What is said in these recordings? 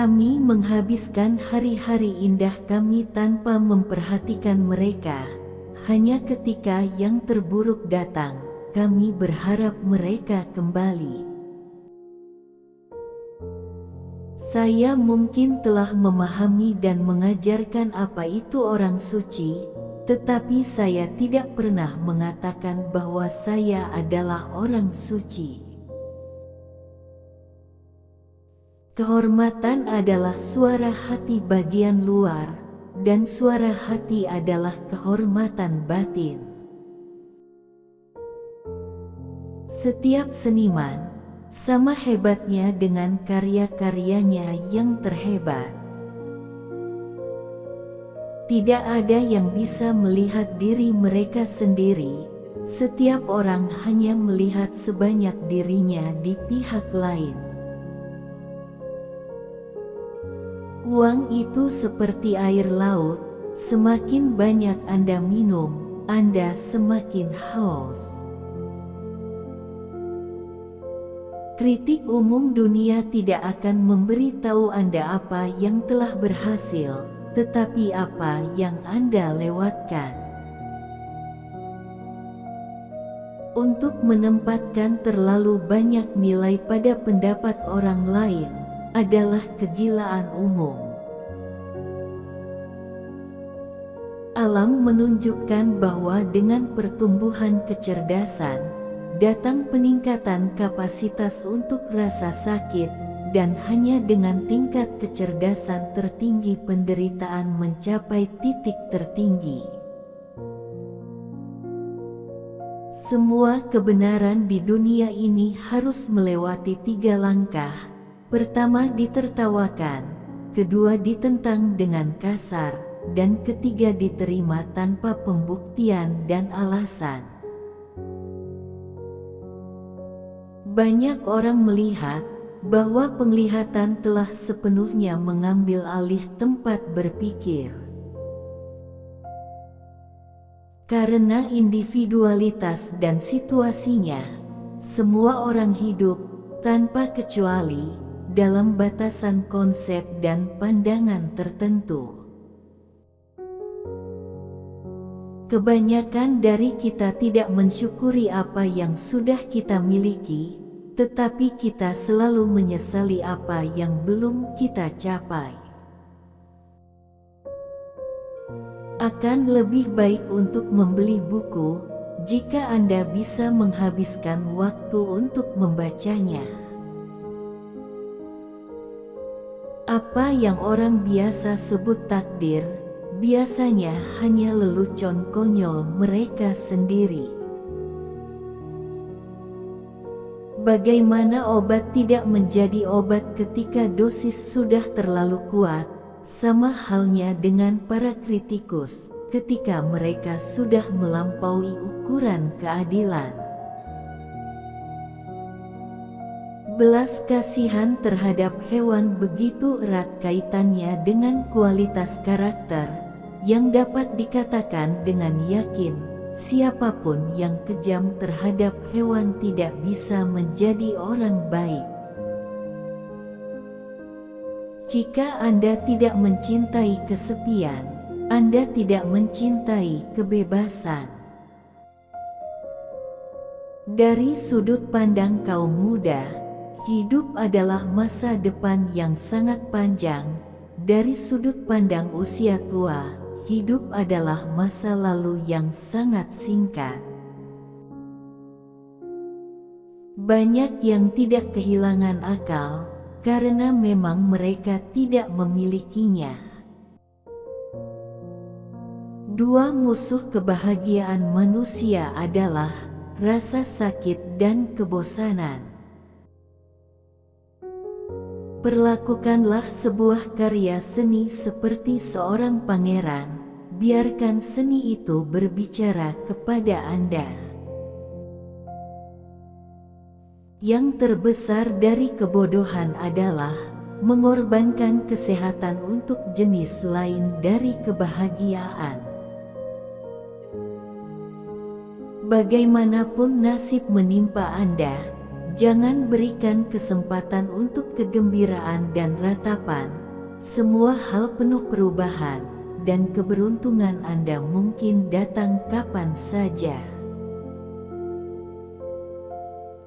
Kami menghabiskan hari-hari indah kami tanpa memperhatikan mereka. Hanya ketika yang terburuk datang, kami berharap mereka kembali. Saya mungkin telah memahami dan mengajarkan apa itu orang suci, tetapi saya tidak pernah mengatakan bahwa saya adalah orang suci. Kehormatan adalah suara hati bagian luar, dan suara hati adalah kehormatan batin. Setiap seniman sama hebatnya dengan karya-karyanya yang terhebat. Tidak ada yang bisa melihat diri mereka sendiri. Setiap orang hanya melihat sebanyak dirinya di pihak lain. Uang itu seperti air laut, semakin banyak Anda minum, Anda semakin haus. Kritik umum dunia tidak akan memberitahu Anda apa yang telah berhasil, tetapi apa yang Anda lewatkan. Untuk menempatkan terlalu banyak nilai pada pendapat orang lain adalah kegilaan umum. Alam menunjukkan bahwa dengan pertumbuhan kecerdasan, datang peningkatan kapasitas untuk rasa sakit, dan hanya dengan tingkat kecerdasan tertinggi penderitaan mencapai titik tertinggi. Semua kebenaran di dunia ini harus melewati 3 langkah. Pertama ditertawakan, kedua ditentang dengan kasar, dan ketiga diterima tanpa pembuktian dan alasan. Banyak orang melihat bahwa penglihatan telah sepenuhnya mengambil alih tempat berpikir. Karena individualitas dan situasinya, semua orang hidup tanpa kecuali dalam batasan konsep dan pandangan tertentu. Kebanyakan dari kita tidak mensyukuri apa yang sudah kita miliki, tetapi kita selalu menyesali apa yang belum kita capai. Akan lebih baik untuk membeli buku, jika Anda bisa menghabiskan waktu untuk membacanya. Apa yang orang biasa sebut takdir, biasanya hanya lelucon konyol mereka sendiri. Bagaimana obat tidak menjadi obat ketika dosis sudah terlalu kuat, sama halnya dengan para kritikus, ketika mereka sudah melampaui ukuran keadilan. Belas kasihan terhadap hewan begitu erat kaitannya dengan kualitas karakter, yang dapat dikatakan dengan yakin, siapapun yang kejam terhadap hewan tidak bisa menjadi orang baik. Jika Anda tidak mencintai kesepian, Anda tidak mencintai kebebasan. Dari sudut pandang kaum muda, hidup adalah masa depan yang sangat panjang. Dari sudut pandang usia tua, hidup adalah masa lalu yang sangat singkat. Banyak yang tidak kehilangan akal, karena memang mereka tidak memilikinya. Dua musuh kebahagiaan manusia adalah rasa sakit dan kebosanan. Perlakukanlah sebuah karya seni seperti seorang pangeran, biarkan seni itu berbicara kepada Anda. Yang terbesar dari kebodohan adalah mengorbankan kesehatan untuk jenis lain dari kebahagiaan. Bagaimanapun nasib menimpa Anda, Jangan berikan kesempatan untuk kegembiraan dan ratapan. Semua hal penuh perubahan, dan keberuntungan Anda mungkin datang kapan saja.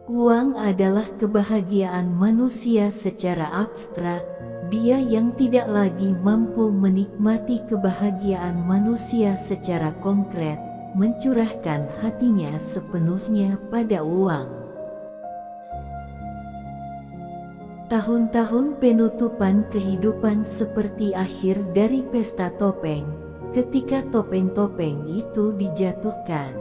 Uang adalah kebahagiaan manusia secara abstrak. Dia yang tidak lagi mampu menikmati kebahagiaan manusia secara konkret, mencurahkan hatinya sepenuhnya pada uang. Tahun-tahun penutupan kehidupan seperti akhir dari pesta topeng, ketika topeng-topeng itu dijatuhkan.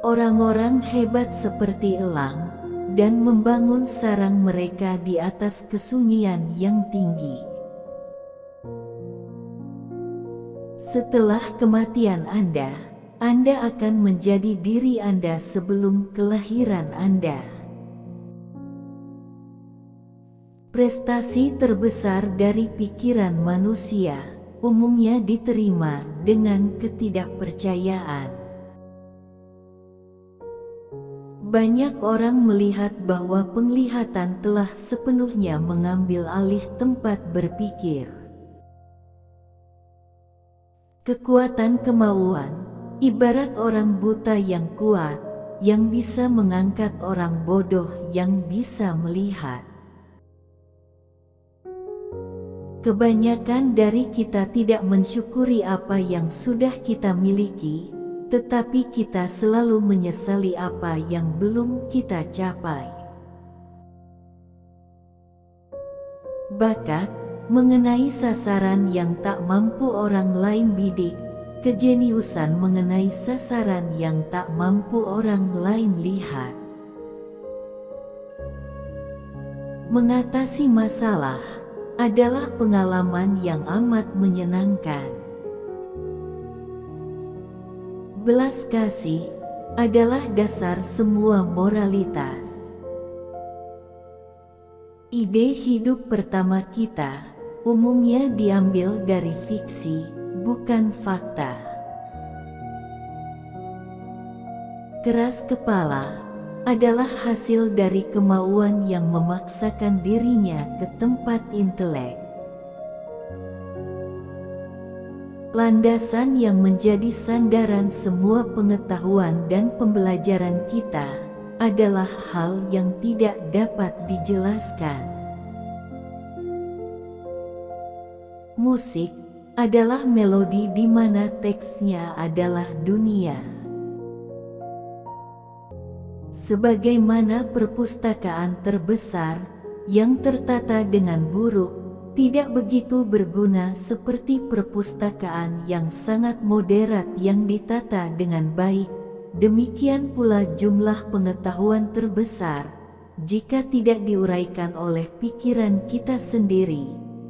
Orang-orang hebat seperti elang, dan membangun sarang mereka di atas kesunyian yang tinggi. Setelah kematian Anda akan menjadi diri Anda sebelum kelahiran Anda. Prestasi terbesar dari pikiran manusia umumnya diterima dengan ketidakpercayaan. Banyak orang melihat bahwa penglihatan telah sepenuhnya mengambil alih tempat berpikir. Kekuatan kemauan, ibarat orang buta yang kuat, yang bisa mengangkat orang bodoh yang bisa melihat. Kebanyakan dari kita tidak mensyukuri apa yang sudah kita miliki, tetapi kita selalu menyesali apa yang belum kita capai. Bakat, mengenai sasaran yang tak mampu orang lain bidik, kejeniusan mengenai sasaran yang tak mampu orang lain lihat. Mengatasi masalah adalah pengalaman yang amat menyenangkan. Belas kasih adalah dasar semua moralitas. Ide hidup pertama kita umumnya diambil dari fiksi, bukan fakta. Keras kepala adalah hasil dari kemauan yang memaksakan dirinya ke tempat intelek. Landasan yang menjadi sandaran semua pengetahuan dan pembelajaran kita adalah hal yang tidak dapat dijelaskan. Musik adalah melodi di mana teksnya adalah dunia. Sebagaimana perpustakaan terbesar yang tertata dengan buruk tidak begitu berguna seperti perpustakaan yang sangat moderat yang ditata dengan baik, demikian pula jumlah pengetahuan terbesar, jika tidak diuraikan oleh pikiran kita sendiri,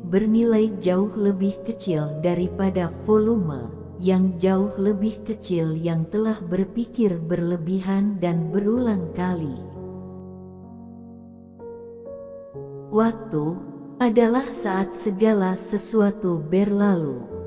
bernilai jauh lebih kecil daripada volume yang jauh lebih kecil yang telah berpikir berlebihan dan berulang kali. Waktu adalah saat segala sesuatu berlalu.